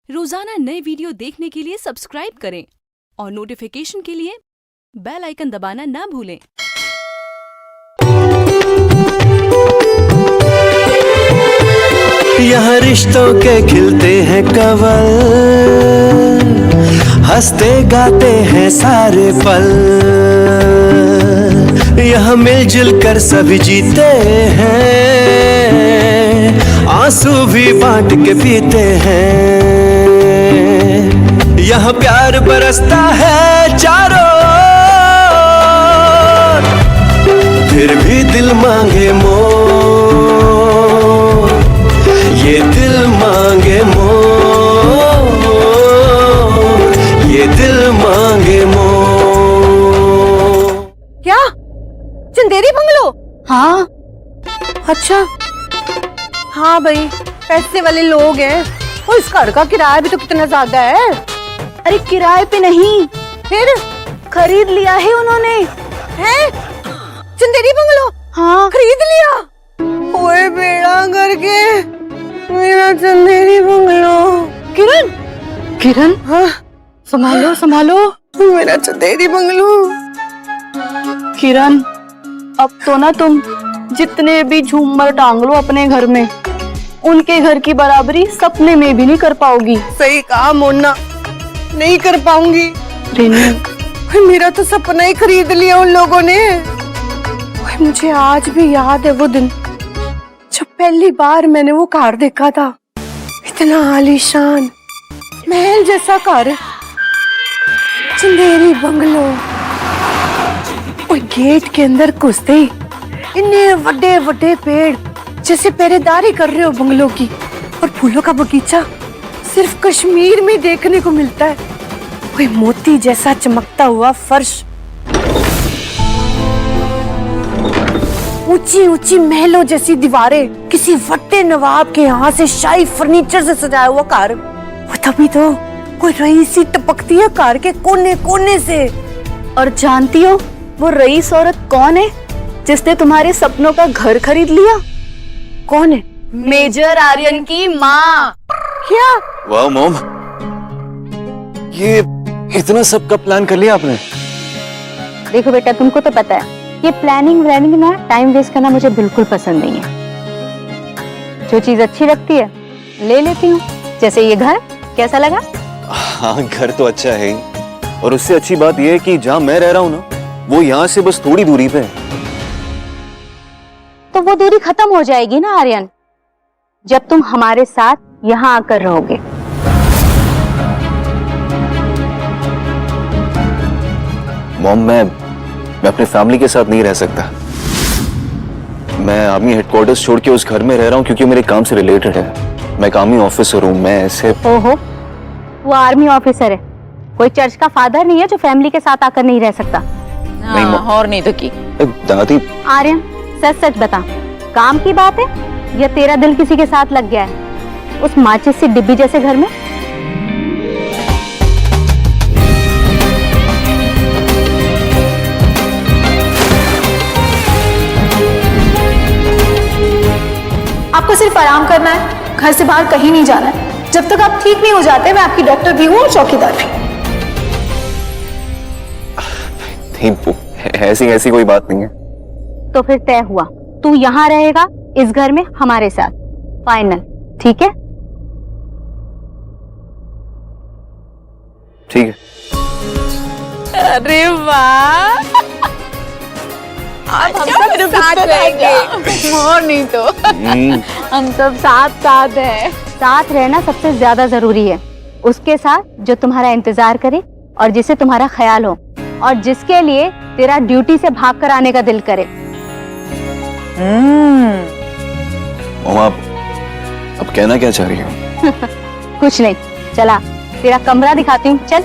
रोजाना नए वीडियो देखने के लिए सब्सक्राइब करें और नोटिफिकेशन के लिए बेल आइकन दबाना ना भूलें। यहाँ रिश्तों के खिलते हैं कवल, हंसते गाते हैं सारे पल। यहाँ मिलजुल कर सभी जीते हैं, आंसू भी बांट के पीते हैं। यहाँ प्यार बरसता है चारों ओर, फिर भी दिल मांगे मोर, ये दिल मांगे मोर, ये दिल मांगे मोर। क्या चंदेरी बंगलो? हाँ। अच्छा हाँ भाई, पैसे वाले लोग हैं। और इस घर का किराया भी तो कितना ज्यादा है। अरे किराए पे नहीं, फिर खरीद लिया है उन्होंने। है चंदेरी बंगलो? हाँ। खरीद लिया? ओए बेड़ा करके मेरा चंदेरी बंगलो। किरण, किरण, हाँ संभालो संभालो। मेरा चंदेरी बंगलो। किरण, अब तो ना तुम जितने भी झूमर टांग लो अपने घर में, उनके घर की बराबरी सपने में भी नहीं कर पाओगी। सही कहा मोना, नहीं कर पाऊंगी। रेनू, मेरा तो सपना ही खरीद लिया उन लोगों ने। मुझे आज भी याद है वो दिन जब पहली बार मैंने वो कार देखा था। इतना आलीशान महल जैसा घर, चंदेरी बंगलो। और गेट के अंदर घुसते ही इतने बड़े बड़े पेड़, जैसे पहरेदारी कर रहे हो बंगलों की। और फूलों का बगीचा सिर्फ कश्मीर में देखने को मिलता है। कोई मोती जैसा चमकता हुआ फर्श, ऊंची ऊंची महलों जैसी दीवारें, किसी वट्टे नवाब के यहाँ से शाही फर्नीचर से सजाया हुआ घर। वो तभी तो कोई रईसी टपकती है कार के कोने कोने से। और जानती हो वो रईस औरत कौन है जिसने तुम्हारे सपनों का घर खरीद लिया? कौन है? मेजर आर्यन की माँ। क्या? वाह मॉम, ये इतना सब कब प्लान कर लिया आपने? देखो बेटा, तुमको तो पता है ये प्लानिंग व्लानिंग ना, टाइम वेस्ट करना मुझे बिल्कुल पसंद नहीं है। जो चीज अच्छी लगती है ले लेती हूँ। जैसे ये घर, कैसा लगा? हाँ, घर तो अच्छा है, और उससे अच्छी बात यह है कि जहाँ मैं रह रहा हूँ ना, वो यहाँ से बस थोड़ी दूरी पे है। तो वो दूरी खत्म हो जाएगी ना आर्यन, जब तुम हमारे साथ यहाँ आकर रहोगे। मॉम, मैं अपने फैमिली के साथ नहीं रह सकता। मैं आर्मी हेडक्वार्टर्स छोड़ के उस घर में रह रहा हूँ क्योंकि मेरे काम से रिलेटेड है। मैं एक आर्मी ऑफिसर हूँ। मैं ऐसे ओहो, वो आर्मी ऑफिसर है, कोई चर्च का फादर नहीं है जो फैमिली के साथ आकर नहीं रह सकता। नहीं और नहीं तो की। दादी। आर्यन, सच सच बता, काम की बात है या तेरा दिल किसी के साथ लग गया है उस माचिस सी डिब्बी जैसे घर में? आपको सिर्फ आराम करना है, घर से बाहर कहीं नहीं जाना है। जब तक आप ठीक नहीं हो जाते, मैं आपकी डॉक्टर भी हूँ और चौकीदार भी। नहीं, ऐसी कोई बात नहीं है। तो फिर तय हुआ, तू यहाँ रहेगा इस घर में हमारे साथ, फाइनल, ठीक है? ठीक है। अरे वाह, अब हम सब साथ रहेंगे। और नहीं तो हम सब साथ साथ हैं। साथ रहना सबसे ज्यादा जरूरी है। उसके साथ जो तुम्हारा इंतजार करे और जिसे तुम्हारा ख्याल हो और जिसके लिए तेरा ड्यूटी से भाग कर आने का दिल करे। मॉम, आप अब कहना क्या चाह रही हो? कुछ नहीं, चला तेरा कमरा दिखाती हूँ, चल।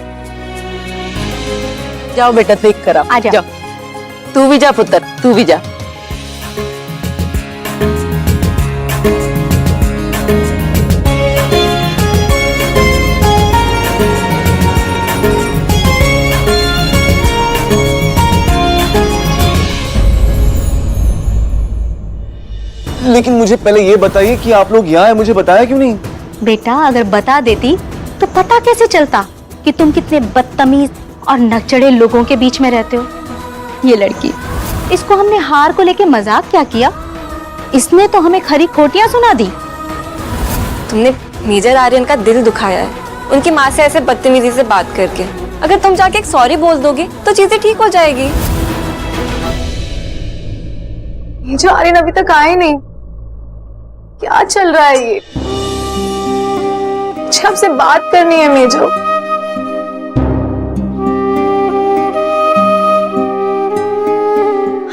जाओ बेटा, देख कर आ जा। तू भी जा पुत्र, तू भी जा। लेकिन मुझे पहले ये बताइए कि आप लोग यहाँ हैं, मुझे बताया क्यों नहीं? बेटा अगर बता देती तो पता कैसे चलता कि तुम कितने बदतमीज और नकचढ़े लोगों के बीच में रहते हो। ये लड़की, इसको हमने हार को लेके मजाक क्या किया, इसने तो हमें खरी खोटियां सुना दी। तुमने मेजर आर्यन का दिल दुखाया है उनकी माँ से ऐसे बदतमीजी से बात करके। अगर तुम जाके एक सॉरी बोल दोगे तो चीजें ठीक हो जाएगी। मेजर आर्यन अभी तक आए नहीं, क्या चल रहा है ये? मुझे आपसे बात करनी है मेजो।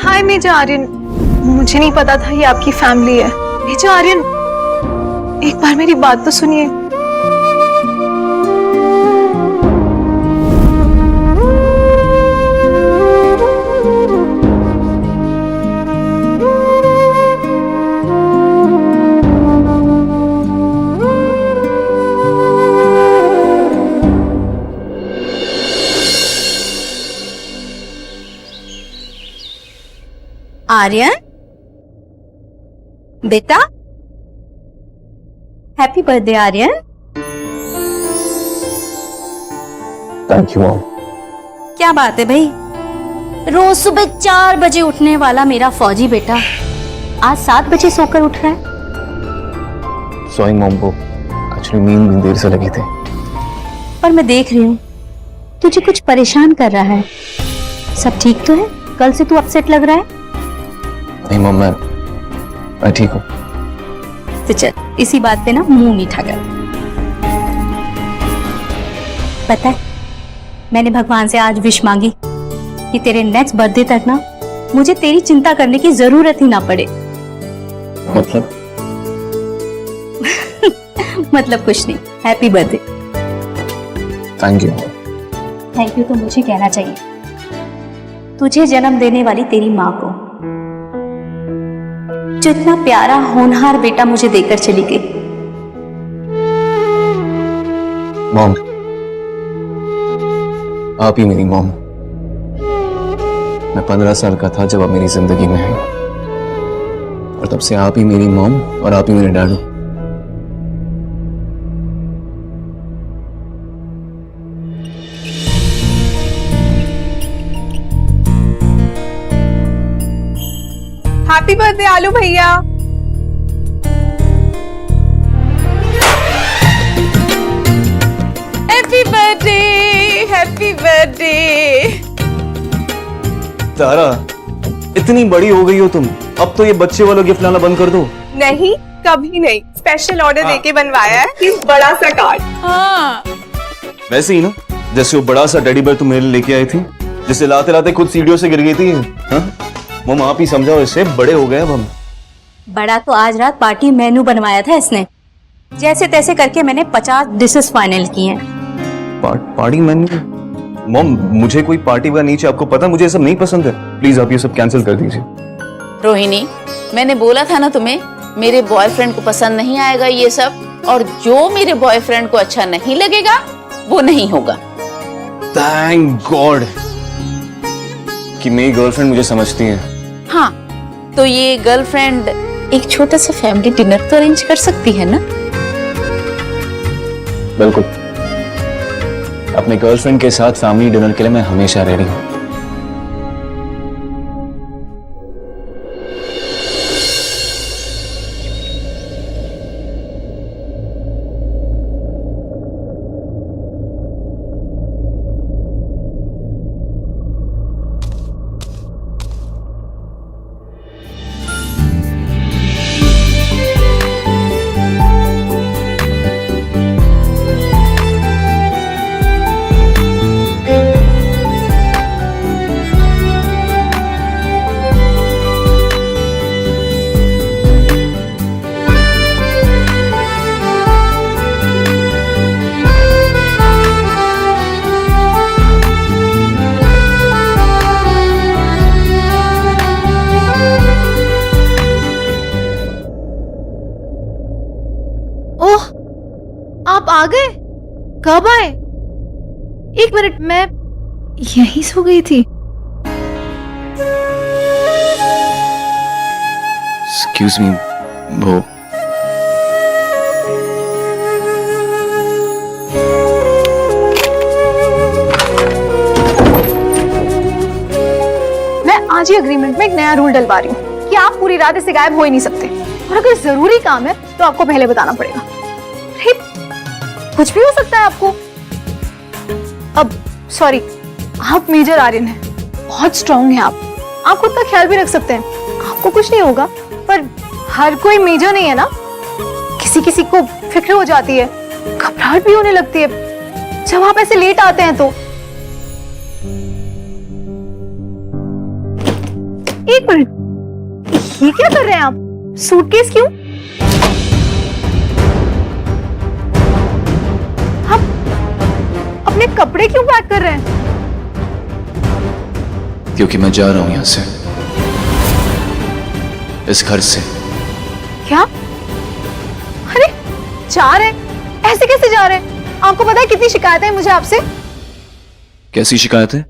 हाय मेजर आर्यन, मुझे नहीं पता था ये आपकी फैमिली है। मेजर आर्यन, एक बार मेरी बात तो सुनिए। आर्यन बेटा, happy birthday Aryan. Thank you mom. क्या बात है भाई, रोज सुबह 4 बजे उठने वाला मेरा फौजी बेटा आज 7 बजे सोकर उठ रहा है। सॉरी मॉम, को एक्चुअली नींद भी देर से लगी थी। पर मैं देख रही हूँ तुझे कुछ परेशान कर रहा है। सब ठीक तो है? कल से तू अपसेट लग रहा है। नहीं मॉम, मैं ठीक हूँ। तो चल इसी बात पे ना मुंह मीठा कर। पता है, मैंने भगवान से आज विश मांगी कि तेरे नेक्स्ट बर्थडे तक ना मुझे तेरी चिंता करने की जरूरत ही ना पड़े। मतलब? मतलब कुछ नहीं। Happy birthday. Thank you. Thank you तो मुझे कहना चाहिए, तुझे जन्म देने वाली तेरी माँ को, जो इतना प्यारा होनहार बेटा मुझे देकर चली गई। मॉम, आप ही मेरी मॉम। मैं 15 साल का था जब आप मेरी जिंदगी में आई, और तब से आप ही मेरी मॉम और आप ही मेरे डैड हो। हैप्पी बर्थडे आलू भैया। Happy birthday, happy birthday. Tara, इतनी बड़ी हो गई हो तुम, अब तो ये बच्चे वाला गिफ्ट लाना बंद कर दो। नहीं, कभी नहीं। स्पेशल ऑर्डर देके बनवाया है कि बड़ा सा कार्ड। हाँ, वैसे ही ना, जैसे वो बड़ा सा टेडी बेयर तुम मेरे लिए लेके आई थी, जिसे लाते लाते खुद सीढ़ियों से गिर गई थी। हाँ? मम, आप ही समझाओ इसे, बड़े हो गए अब हम। बड़ा तो आज रात पार्टी मेनू बनवाया था इसने। जैसे तैसे करके मैंने 50 डिशेस फाइनल की हैं। Party menu? मम, मुझे कोई पार्टी वगैरह नहीं चाहिए, आपको पता मुझे ये सब नहीं पसंद है। प्लीज आप ये सब कैंसिल कर दीजिए। रोहिणी, मैंने बोला था ना तुम्हें, मेरे बॉयफ्रेंड को पसंद नहीं आएगा ये सब, और जो मेरे बॉयफ्रेंड को अच्छा नहीं लगेगा वो नहीं होगा। थैंक गॉड कि मेरी गर्लफ्रेंड मुझे समझती है। हाँ, तो ये गर्लफ्रेंड एक छोटा सा फैमिली डिनर तो अरेंज कर सकती है ना? बिल्कुल, अपने गर्लफ्रेंड के साथ फैमिली डिनर के लिए मैं हमेशा रेडी हूँ। आप आ गए? कब आए? 1 मिनट, मैं यहीं सो गई थी। एक्सक्यूज मी, वो आज ही अग्रीमेंट में एक नया रूल डलवा रही हूँ कि आप पूरी रात इससे गायब हो ही नहीं सकते, और अगर जरूरी काम है तो आपको पहले बताना पड़ेगा। अरे, कुछ भी हो सकता है आपको। अब सॉरी, आप मेजर आर्यन हैं, बहुत स्ट्रांग हैं आप खुद का ख्याल भी रख सकते हैं, आपको कुछ नहीं होगा। पर हर कोई मेजर नहीं है ना, किसी किसी को फिक्र हो जाती है, घबराहट भी होने लगती है जब आप ऐसे लेट आते हैं। तो एक मिनट, ये क्या कर रहे हैं आप? सूटकेस क्यों? आप अपने कपड़े क्यों पैक कर रहे हैं? क्योंकि मैं जा रहा हूं यहां से, इस घर से। क्या? अरे जा रहे हैं? ऐसे कैसे जा रहे हैं? आपको पता है कितनी शिकायतें हैं मुझे आपसे? कैसी शिकायत है?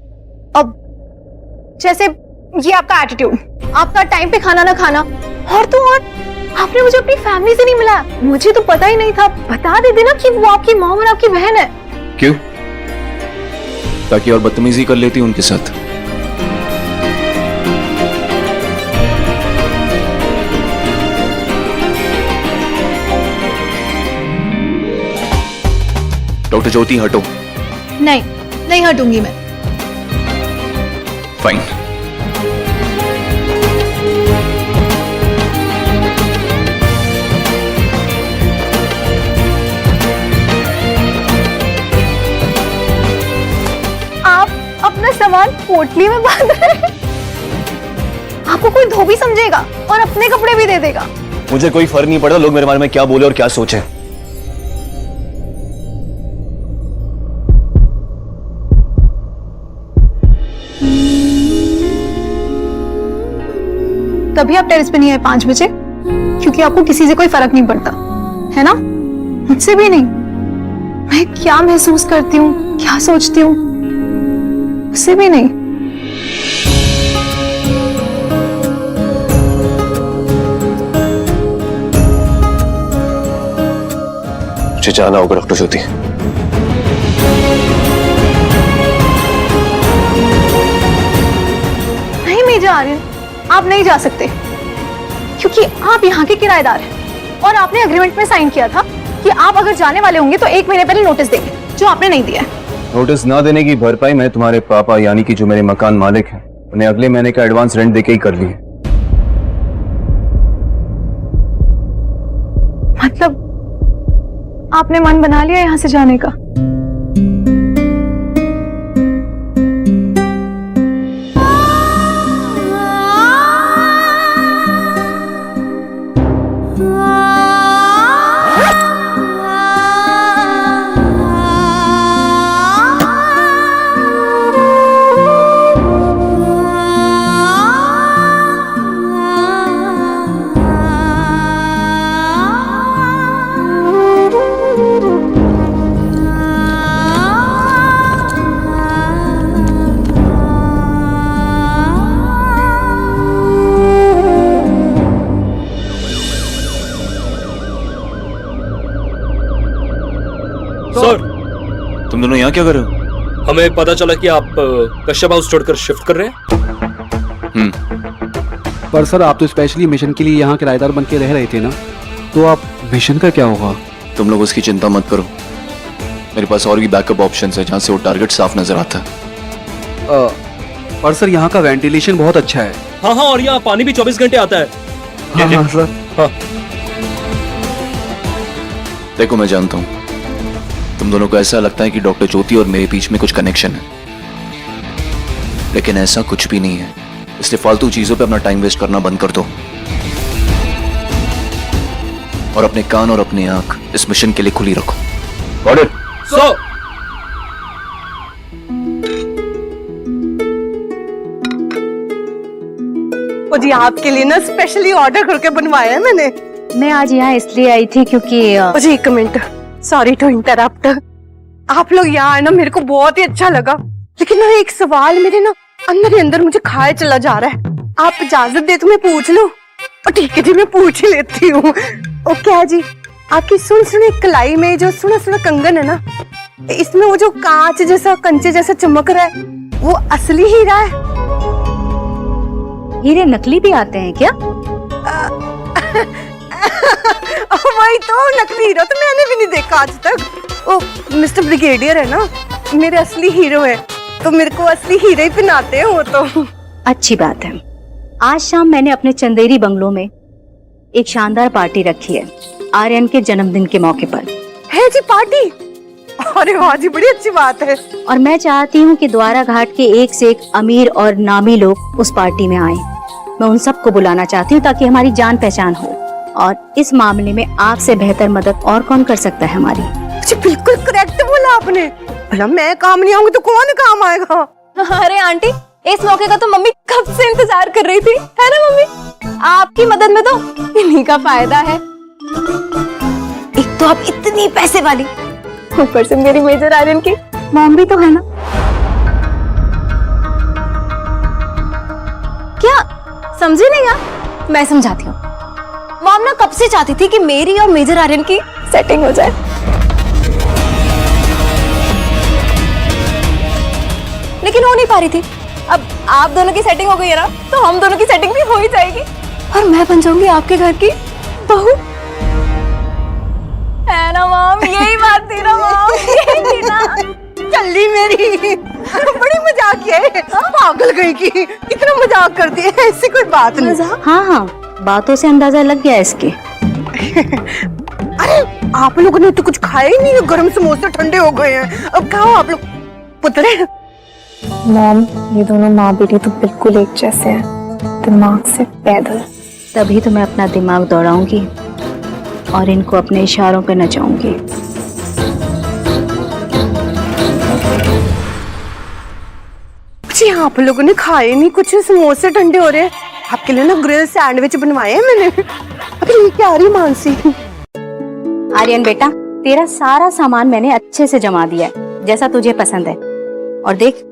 अब जैसे ये आपका एटीट्यूड, आपका टाइम पे खाना ना खाना, और तो और आपने मुझे अपनी फैमिली से नहीं मिला। मुझे तो पता ही नहीं था, बता देते ना कि वो आपकी मॉम और आपकी बहन है। क्यों? ताकि और बदतमीजी कर लेती उनके साथ। डॉक्टर ज्योति हटो। नहीं हटूंगी मैं। फाइन। आप अपना सामान पोटली में बांध रहे हैं? आपको कोई धोबी समझेगा और अपने कपड़े भी दे देगा। मुझे कोई फर्क नहीं पड़ता लोग मेरे बारे में क्या बोले और क्या सोचे। तभी आप टेरेस पे नहीं आए 5 बजे, क्योंकि आपको किसी से कोई फर्क नहीं पड़ता है ना, मुझसे भी नहीं। मैं क्या महसूस करती हूँ, क्या सोचती हूँ, उससे भी नहीं। मुझे जाना होगा डॉक्टर ज्योति। नहीं मेजर आर्यन, आप नहीं जा सकते, क्योंकि आप यहाँ के किराएदार हैं और आपने एग्रीमेंट में साइन किया था कि आप अगर जाने वाले होंगे तो 1 महीने पहले नोटिस देंगे, जो आपने नहीं दिया है। नोटिस ना देने की भरपाई मैं तुम्हारे पापा यानी कि जो मेरे मकान मालिक हैं उन्हें अगले महीने का एडवांस रेंट देके ही कर ली है। मतलब आपने मन बना लिया यहाँ से जाने का? सर, तुम दोनों यहाँ क्या कर रहे हो? हमें पता चला कि आप कश्यप हाउस छोड़कर शिफ्ट कर रहे हैं। पर सर आप तो स्पेशली मिशन के लिए यहाँ किराएदार बन के रह रहे थे ना, तो आप मिशन का क्या होगा? तुम लोग उसकी चिंता मत करो, मेरे पास और भी बैकअप ऑप्शंस है जहाँ से वो टारगेट साफ नजर आता है। पर सर यहाँ का वेंटिलेशन बहुत अच्छा है। हाँ, और यहाँ पानी भी 24 घंटे आता है। हाँ सर। हाँ। देखो मैं जानता हूँ तुम दोनों को ऐसा लगता है कि डॉक्टर ज्योति और मेरे बीच में कुछ कनेक्शन है, लेकिन ऐसा कुछ भी नहीं है। इसलिए फालतू चीजों पे अपना टाइम वेस्ट करना बंद कर दो और अपने कान और अपनी आंख इस मिशन के लिए खुली रखो। Got it? सो जी आपके लिए ना स्पेशली ऑर्डर करके बनवाया है मैंने। मैं आज यहाँ इसलिए आई थी क्योंकि जी 1 मिनट, सॉरी टू इंटरप्ट। आप लोग यहाँ आए ना मेरे को बहुत ही अच्छा लगा, लेकिन ना एक सवाल मेरे ना अंदर ही अंदर मुझे खाए चला जा रहा है। आप इजाजत दे तो मैं पूछ लूं? ठीक है जी, मैं पूछ ही लेती हूँ। ओके है जी, आपकी सुनी कलाई में जो सुना कंगन है ना, इसमें वो जो कांच जैसा कंचे जैसा चमक रहा है, वो असली हीरा है? हीरे नकली भी आते हैं क्या? वही तो, नकली हीरो तो मैंने भी नहीं देखा आज तक। ओ मिस्टर ब्रिगेडियर है ना, मेरे असली हीरो है, तो मेरे को असली हीरे ही पहनाते हैं वो तो। अच्छी बात है। आज शाम मैंने अपने चंदेरी बंगलों में एक शानदार पार्टी रखी है आर्यन के जन्मदिन के मौके पर। है जी पार्टी? अरे वाह जी, बड़ी अच्छी बात है। और मैं चाहती हूँ कि द्वारा घाट के एक से एक अमीर और नामी लोग उस पार्टी में आए। मैं उन सबको बुलाना चाहती हूँ ताकि हमारी जान पहचान हो, और इस मामले में आपसे बेहतर मदद और कौन कर सकता है हमारी। जी बिल्कुल करेक्ट बोला आपने। भला मैं काम नहीं आऊंगी तो कौन काम आएगा? अरे आंटी, इस मौके का तो मम्मी कब से इंतजार कर रही थी, है ना मम्मी? आपकी मदद में तो इन्हीं का फायदा है। एक तो आप इतनी पैसे वाली, ऊपर से मेरी मेजर आर्यन की मॉम भी तो है ना। क्या समझी नहीं आप? मैं समझाती हूँ। मॉम ना कब से चाहती थी कि मेरी और मेजर आर्यन की सेटिंग हो जाए, लेकिन हो नहीं पा रही थी। अब आप दोनों की सेटिंग हो गई है ना, तो हम दोनों की सेटिंग भी हो ही जाएगी, और मैं बन जाऊंगी आपके घर की बहू, है ना मॉम? यही बात थी ना मॉम, यही थी ना। चल्ली मेरी बड़ी मजाक है, पागल गई की, इतना मजाक करती है, ऐसी कोई बात नहीं। हाँ हाँ, बातों से अंदाजा लग गया इसके। अरे आप लोगों ने तो कुछ खाया ही नहीं, गर्म समोसे ठंडे हो गए हैं, अब खाओ आप लोग। पुत्रे मॉम, ये दोनों माँ बेटी तो बिल्कुल एक जैसे हैं, दिमाग से पैदल। तभी तो मैं अपना दिमाग दौड़ाऊंगी और इनको अपने इशारों पे नचाऊंगी। जी आप लोगों ने खाए नहीं कुछ, समोसे ठंडे हो रहे हैं। आपके लिए ना ग्रिल सैंडविच बनवाए हैं मैंने। अभी लेके आ रही मानसी। आर्यन बेटा, तेरा सारा सामान मैंने अच्छे से जमा दिया है, जैसा तुझे पसंद है। और देख,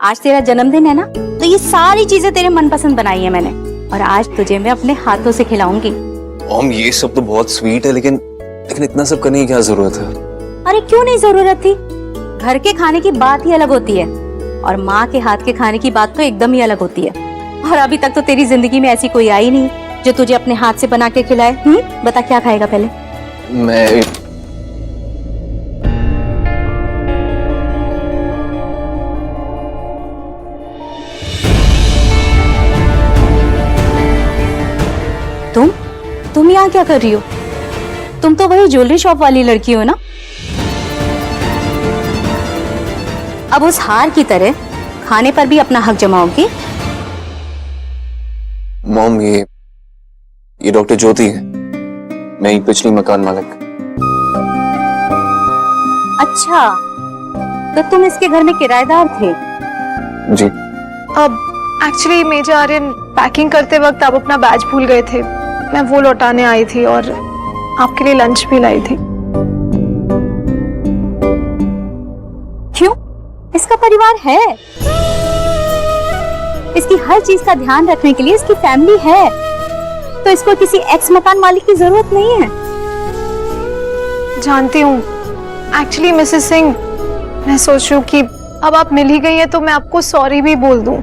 आज तेरा जन्मदिन है ना, तो ये सारी चीजें तेरे मनपसंद बनाई है मैंने, और आज तुझे मैं अपने हाथों से खिलाऊंगी। मॉम ये सब तो बहुत स्वीट है, लेकिन इतना सब करने की क्या जरूरत है? अरे क्यों नहीं जरूरत थी? घर के खाने की बात ही अलग होती है, और माँ के हाथ के खाने की बात तो एकदम ही अलग होती है। और अभी तक तो तेरी जिंदगी में ऐसी कोई आई नहीं जो तुझे अपने हाथ से बना के खिलाए। बता क्या खाएगा पहले? मैं तुम यहाँ क्या कर रही हो? तुम तो वही ज्वेलरी शॉप वाली लड़की हो ना? अब उस हार की तरह खाने पर भी अपना हक जमाओगी? मॉम ये डॉक्टर ज्योति है, मैं एक पिछली मकान मालिक। अच्छा, तो तुम इसके घर में किराएदार थे? जी। अब एक्चुअली मेजर आर्यन, पैकिंग करते वक्त आप अपना बैज भूल गए थे, मैं वो लौटाने आई थी और आपके लिए लंच भी लाई थी। क्यों? इसका परिवार है, इसकी हर चीज का ध्यान रखने के लिए इसकी फैमिली है, तो इसको किसी एक्स मकान मालिक की जरूरत नहीं है। जानती हूँ, एक्चुअली मिसेस सिंह, मैं सोच रही हूँ कि अब आप मिल ही गई हैं तो मैं आपको सॉरी भी बोल दूं।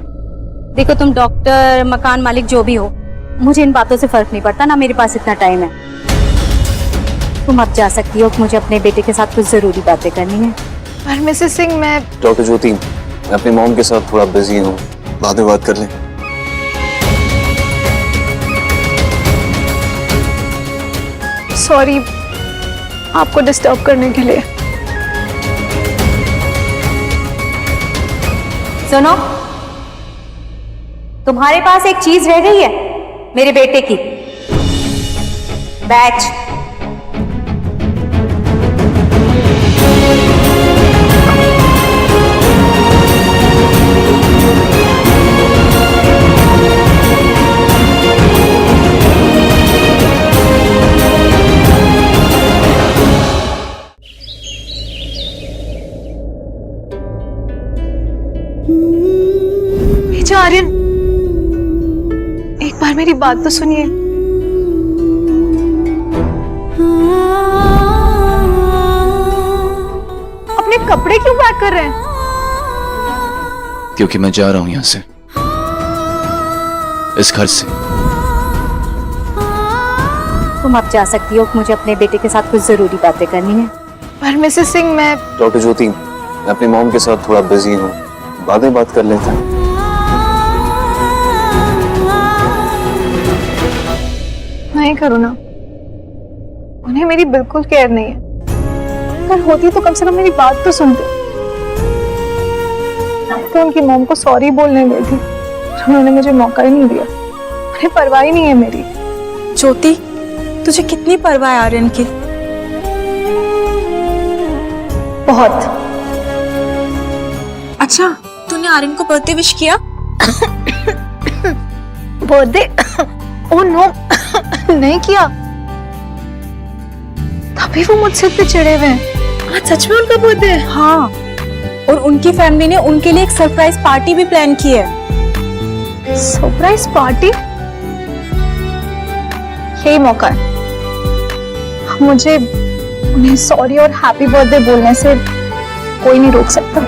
देखो, तुम डॉक्टर, मकान मालिक जो भी हो, मुझे इन बातों से फर्क नहीं पड़ता, ना मेरे पास इतना टाइम है। तुम अब जा सकती हो, मुझे अपने बेटे के साथ कुछ जरूरी बातें करनी है। पर मिसेस सिंह, मैं डॉक्टर ज्योति, मैं अपनी मॉम के साथ थोड़ा बिजी हूँ, बाद में बात कर लें। सॉरी आपको डिस्टर्ब करने के लिए। सुनो, तुम्हारे पास एक चीज रह गई है मेरे बेटे की, बैच। मेजर आर्यन, एक बार मेरी बात तो सुनिए। अपने कपड़े क्यों पैक कर रहे हैं? क्योंकि मैं जा रहा हूं यहां से। इस घर से। तुम अब जा सकती हो, मुझे अपने बेटे के साथ कुछ जरूरी बातें करनी है। पर मिसेस सिंह, मैं डॉक्टर ज्योति, मैं अपनी मॉम के साथ थोड़ा बिजी हूँ, बाद में बात कर लेते हैं। नहीं करो ना, उन्हें मेरी बिल्कुल केयर नहीं है। अगर होती तो कम से कम मेरी बात तो सुनते। तो उनकी मॉम को सॉरी बोलने गई थी, उन्होंने मुझे मौका ही नहीं दिया। उन्हें परवाह ही नहीं है मेरी। ज्योति, तुझे कितनी परवाह है आर्यन की? बहुत। अच्छा, तूने आर्यन को बर्थडे विश किया? बर्थडे? ओह नो, नहीं किया। तभी वो मुझसे इतने चिढ़े हुए हैं। आज सच में उनका बर्थडे है? हाँ, और उनकी फैमिली ने उनके लिए एक सरप्राइज पार्टी भी प्लान की है। Surprise party? यही मौका है। मुझे उन्हें सॉरी और हैप्पी बर्थडे बोलने से कोई नहीं रोक सकता।